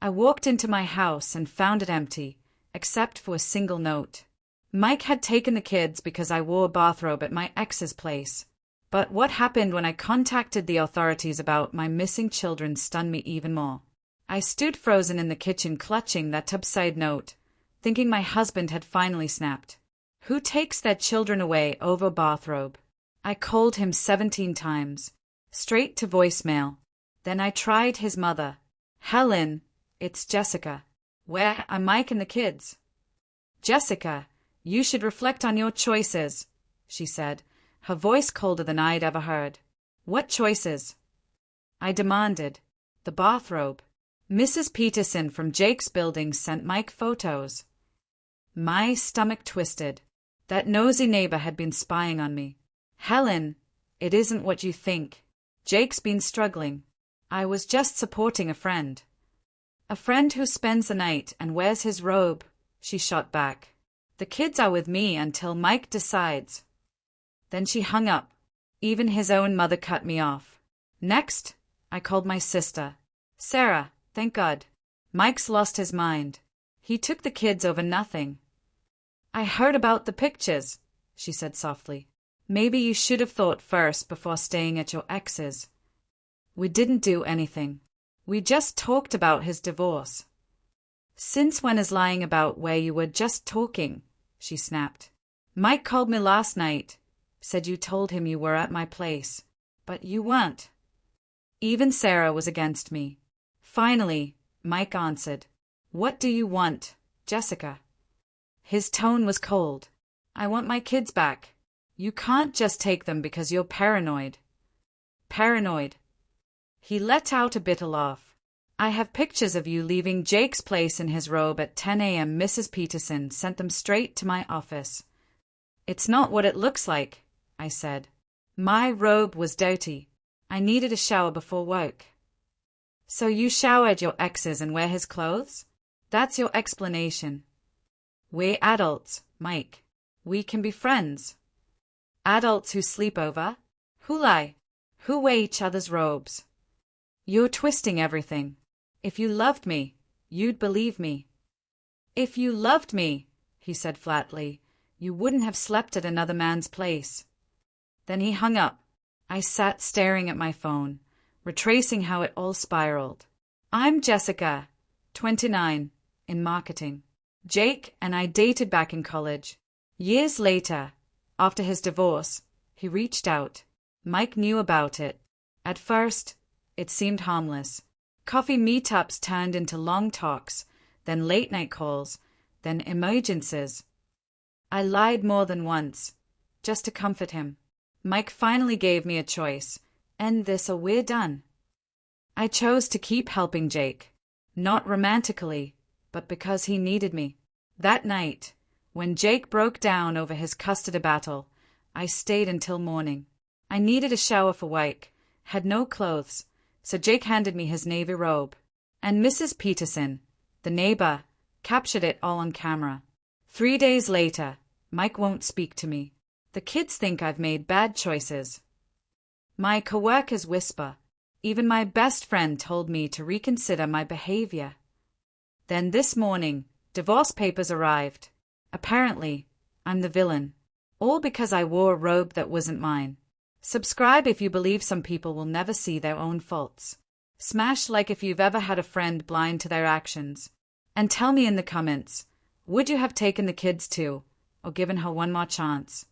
I walked into my house and found it empty, except for a single note. Mike had taken the kids because I wore a bathrobe at my ex's place. But what happened when I contacted the authorities about my missing children stunned me even more. I stood frozen in the kitchen clutching that tubside note, thinking my husband had finally snapped. Who takes their children away over a bathrobe? I called him 17 times, straight to voicemail. Then I tried his mother. Helen, it's Jessica. Where are Mike and the kids? Jessica, you should reflect on your choices, she said, her voice colder than I'd ever heard. What choices? I demanded. The bathrobe. Mrs. Peterson from Jake's building sent Mike photos. My stomach twisted. That nosy neighbor had been spying on me. Helen, it isn't what you think. Jake's been struggling. I was just supporting a friend. A friend who spends the night and wears his robe, she shot back. The kids are with me until Mike decides. Then she hung up. Even his own mother cut me off. Next, I called my sister. Sarah, thank God. Mike's lost his mind. He took the kids over nothing. I heard about the pictures, she said softly. Maybe you should have thought first before staying at your ex's. We didn't do anything. We just talked about his divorce. Since when is lying about where you were just talking? She snapped. Mike called me last night. Said you told him you were at my place. But you weren't. Even Sarah was against me. Finally, Mike answered. What do you want, Jessica? His tone was cold. I want my kids back. You can't just take them because you're paranoid. Paranoid. He let out a bitter laugh. I have pictures of you leaving Jake's place in his robe at 10 a.m. Mrs. Peterson sent them straight to my office. It's not what it looks like, I said. My robe was dirty. I needed a shower before work. So you showered your exes and wear his clothes? That's your explanation. We're adults, Mike. We can be friends. Adults who sleep over? Who lie? Who wear each other's robes? You're twisting everything. If you loved me, you'd believe me. If you loved me, he said flatly, you wouldn't have slept at another man's place. Then he hung up. I sat staring at my phone, retracing how it all spiraled. I'm Jessica, 29, in marketing. Jake and I dated back in college. Years later, after his divorce, he reached out. Mike knew about it. At first, it seemed harmless. Coffee meetups turned into long talks, then late-night calls, then emergencies. I lied more than once, just to comfort him. Mike finally gave me a choice. End this or we're done. I chose to keep helping Jake. Not romantically, but because he needed me. That night, when Jake broke down over his custody battle, I stayed until morning. I needed a shower for work, had no clothes, so Jake handed me his navy robe. And Mrs. Peterson, the neighbor, captured it all on camera. 3 days later, Mike won't speak to me. The kids think I've made bad choices. My coworkers whisper. Even my best friend told me to reconsider my behavior. Then this morning, divorce papers arrived. Apparently, I'm the villain. All because I wore a robe that wasn't mine. Subscribe if you believe some people will never see their own faults. Smash like if you've ever had a friend blind to their actions. And tell me in the comments, would you have taken the kids too, or given her one more chance?